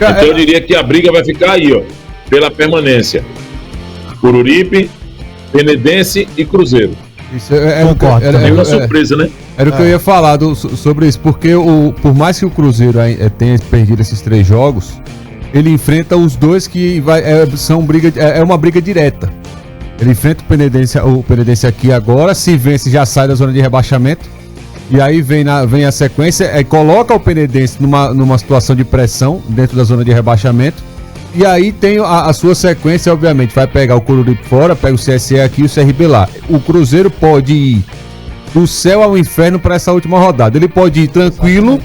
Então eu diria que a briga vai ficar aí, ó, pela permanência. Coruripe, Penedense e Cruzeiro. Isso concordo. É uma surpresa, né? Era o que eu ia falar sobre isso, porque por mais que o Cruzeiro tenha perdido esses 3 jogos, ele enfrenta os dois que é uma briga direta. Ele enfrenta o Penedense aqui agora, se vence já sai da zona de rebaixamento, e aí vem a sequência, coloca o Penedense numa situação de pressão dentro da zona de rebaixamento, e aí tem a sua sequência, obviamente, vai pegar o Coruripe fora, pega o CSE aqui e o CRB lá. O Cruzeiro pode ir do céu ao inferno para essa última rodada. Ele pode ir tranquilo,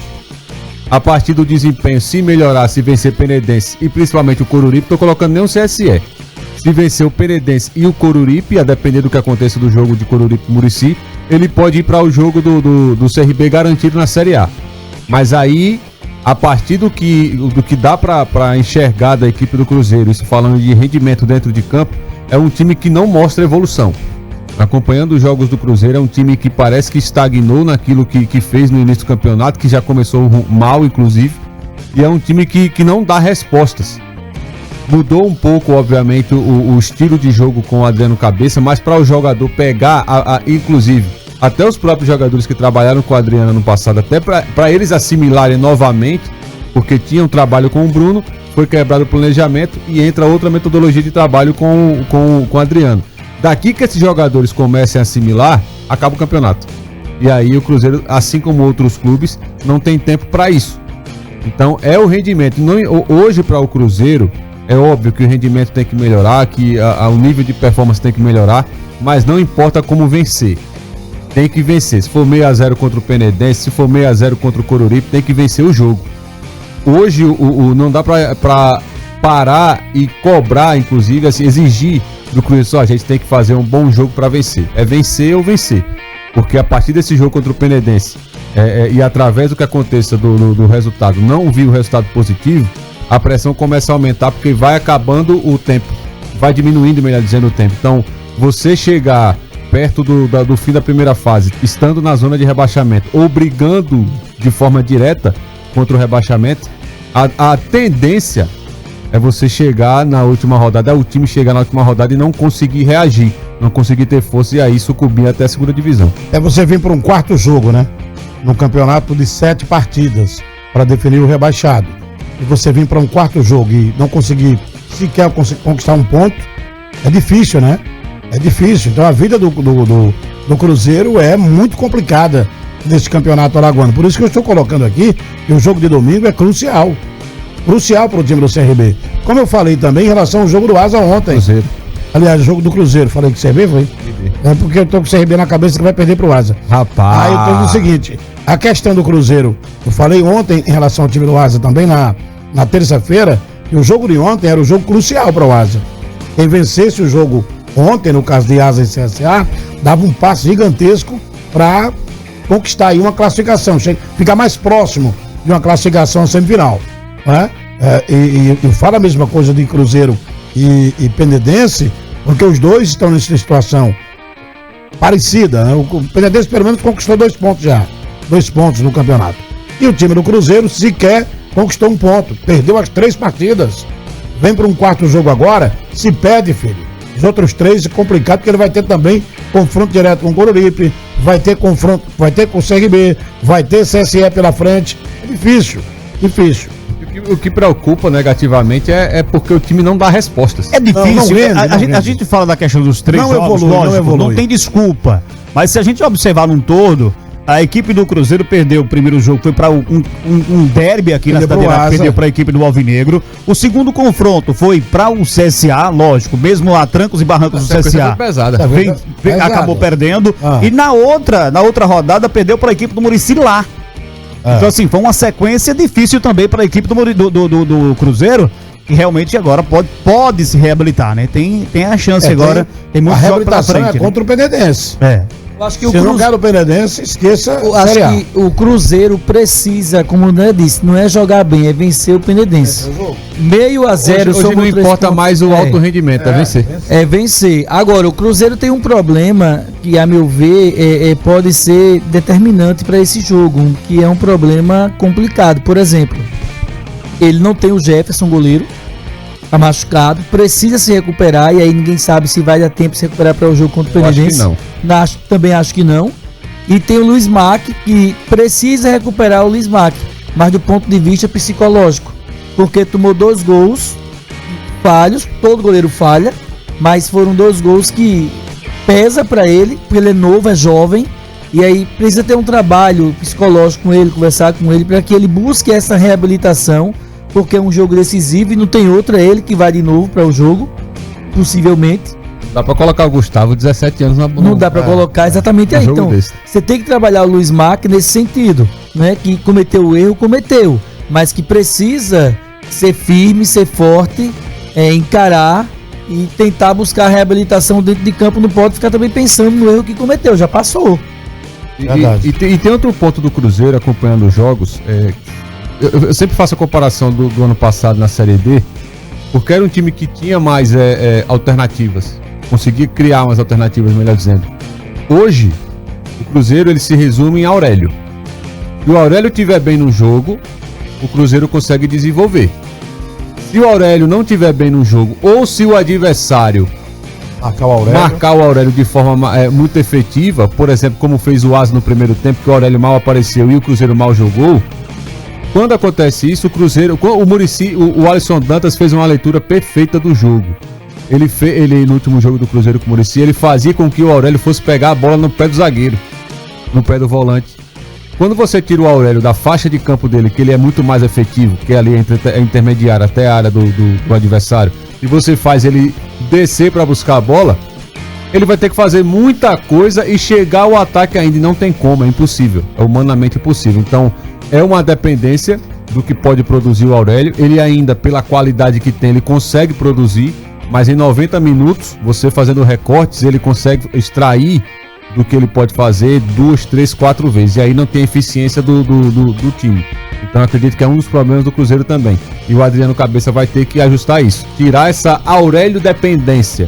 a partir do desempenho, se melhorar, se vencer Penedense e principalmente o Coruripe, tô colocando nem o CSE. Se vencer o Penedense e o Coruripe, a depender do que aconteça do jogo de Coruripe e Murici, ele pode ir para o jogo do CRB garantido na Série A. Mas aí, a partir do que dá para enxergar da equipe do Cruzeiro, isso falando de rendimento dentro de campo, é um time que não mostra evolução. Acompanhando os jogos do Cruzeiro, é um time que parece que estagnou naquilo que fez no início do campeonato, que já começou mal, inclusive, e é um time que não dá respostas. Mudou um pouco, obviamente, o estilo de jogo com o Adriano Cabeça, mas para o jogador pegar, inclusive, até os próprios jogadores que trabalharam com o Adriano no passado, até para eles assimilarem novamente, porque tinha um trabalho com o Bruno, foi quebrado o planejamento e entra outra metodologia de trabalho com o Adriano. Daqui que esses jogadores comecem a assimilar, acaba o campeonato. E aí o Cruzeiro, assim como outros clubes, não tem tempo para isso. Então é o rendimento. Hoje para o Cruzeiro, é óbvio que o rendimento tem que melhorar, que o nível de performance tem que melhorar, mas não importa como vencer. Tem que vencer. Se for 6-0 contra o Penedense, se for 6-0 contra o Coruripe, tem que vencer o jogo. Hoje não dá para parar e cobrar, inclusive, assim, exigir do Cruzeiro, só a gente tem que fazer um bom jogo para vencer. É vencer ou vencer. Porque a partir desse jogo contra o Penedense e através do que aconteça do resultado, não vir o resultado positivo, a pressão começa a aumentar porque vai acabando o tempo. Vai diminuindo, melhor dizendo, o tempo. Então, você chegar perto do fim da primeira fase, estando na zona de rebaixamento ou brigando de forma direta contra o rebaixamento, a tendência é você chegar na última rodada, é o time chegar na última rodada e não conseguir reagir, não conseguir ter força e aí sucumbir até a segunda divisão. É você vir para um 4º jogo, né? Num campeonato de 7 partidas para definir o rebaixado. E você vir para um 4º jogo e não conseguir sequer conquistar um ponto, é difícil, né? É difícil. Então a vida do Cruzeiro é muito complicada nesse campeonato alagoano. Por isso que eu estou colocando aqui que o jogo de domingo é crucial. Crucial para o time do CRB. Como eu falei também em relação ao jogo do Asa ontem. Cruzeiro. Aliás, o jogo do Cruzeiro. Falei que CRB foi? É porque eu tô com o CRB na cabeça que vai perder pro Asa. Rapaz. Aí eu tô dizendo o seguinte: a questão do Cruzeiro, eu falei ontem em relação ao time do Asa também na terça-feira, que o jogo de ontem era o jogo crucial para o Asa. Quem vencesse o jogo ontem, no caso de Asa e CSA, dava um passo gigantesco para conquistar aí uma classificação, ficar mais próximo de uma classificação semifinal. Né? E fala a mesma coisa de Cruzeiro e Penedense, porque os dois estão nessa situação parecida, né? O Penedense pelo menos conquistou 2 pontos já, 2 pontos no campeonato, e o time do Cruzeiro sequer conquistou 1 ponto, perdeu as 3 partidas, vem para um 4º jogo agora, se perde, filho, os outros 3 é complicado, porque ele vai ter também confronto direto com o Coruripe, vai ter confronto, vai ter com o CRB, vai ter CSE pela frente, é difícil. O que preocupa negativamente é porque o time não dá respostas. É difícil. A gente fala da questão dos 3 jogos, lógico, não tem desculpa. Mas se a gente observar num todo, a equipe do Cruzeiro perdeu o primeiro jogo, foi para um derby aqui na Cidade, perdeu para a equipe do Alvinegro. O segundo confronto foi para o CSA, lógico, mesmo a trancos e barrancos do CSA. Acabou perdendo. E na outra rodada perdeu para a equipe do Murici lá. Então, assim, foi uma sequência difícil também para a equipe do Cruzeiro, que realmente agora pode se reabilitar, né? Tem a chance agora, tem muito jogo pela frente. A reabilitação é contra o Penedense. Eu acho que se não quer o Penedense, esqueça. Eu acho que o Cruzeiro precisa, como o André disse, não é jogar bem, é vencer o Penedense. 6-0. Hoje não importa mais o alto rendimento, é vencer. É vencer. Agora, o Cruzeiro tem um problema que, a meu ver, pode ser determinante para esse jogo, que é um problema complicado. Por exemplo, Ele não tem o Jefferson, goleiro, tá machucado, precisa se recuperar, e aí ninguém sabe se vai dar tempo de se recuperar para o jogo contra o Penedense. Também acho que não. E tem o Luiz Mack, que precisa recuperar o Luiz Mack, mas do ponto de vista psicológico, porque tomou 2 gols falhos, todo goleiro falha, mas foram 2 gols que pesa para ele, porque ele é novo, é jovem, e aí precisa ter um trabalho psicológico com ele, conversar com ele, para que ele busque essa reabilitação, porque é um jogo decisivo e não tem outro, é ele que vai de novo para o jogo, possivelmente. Dá pra colocar o Gustavo, 17 anos, não dá pra colocar exatamente aí. Então, você tem que trabalhar o Luiz Mack nesse sentido, né? Que cometeu o erro, mas que precisa ser firme, ser forte, encarar e tentar buscar a reabilitação dentro de campo. Não pode ficar também pensando no erro que cometeu, já passou. E tem outro ponto do Cruzeiro, acompanhando os jogos, eu sempre faço a comparação do ano passado na Série D, porque era um time que tinha mais alternativas. Conseguir criar umas alternativas, melhor dizendo. Hoje, o Cruzeiro ele se resume em Aurélio. Se o Aurélio estiver bem no jogo, o Cruzeiro consegue desenvolver. Se o Aurélio não estiver bem no jogo, ou se o adversário marcar o Aurélio de forma muito efetiva, por exemplo, como fez o Asa no primeiro tempo, que o Aurélio mal apareceu e o Cruzeiro mal jogou, quando acontece isso, o Alisson Dantas fez uma leitura perfeita do jogo. Ele no último jogo do Cruzeiro com o Muricy, ele fazia com que o Aurélio fosse pegar a bola no pé do zagueiro, no pé do volante. Quando você tira o Aurélio da faixa de campo dele, que ele é muito mais efetivo, que é ali intermediário até a área do adversário, e você faz ele descer para buscar a bola, ele vai ter que fazer muita coisa e chegar ao ataque ainda, e não tem como, é impossível, é humanamente impossível. Então é uma dependência do que pode produzir o Aurélio. Ele ainda, pela qualidade que tem, ele consegue produzir, mas em 90 minutos, você fazendo recortes, ele consegue extrair do que ele pode fazer 2, 3, 4 vezes. E aí não tem eficiência do time. Então eu acredito que é um dos problemas do Cruzeiro também. E o Adriano Cabeça vai ter que ajustar isso. Tirar essa Aurélio dependência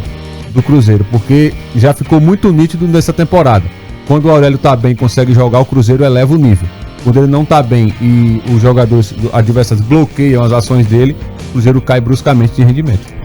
do Cruzeiro, porque já ficou muito nítido nessa temporada. Quando o Aurélio tá bem e consegue jogar, o Cruzeiro eleva o nível. Quando ele não tá bem e os jogadores adversários bloqueiam as ações dele, o Cruzeiro cai bruscamente de rendimento.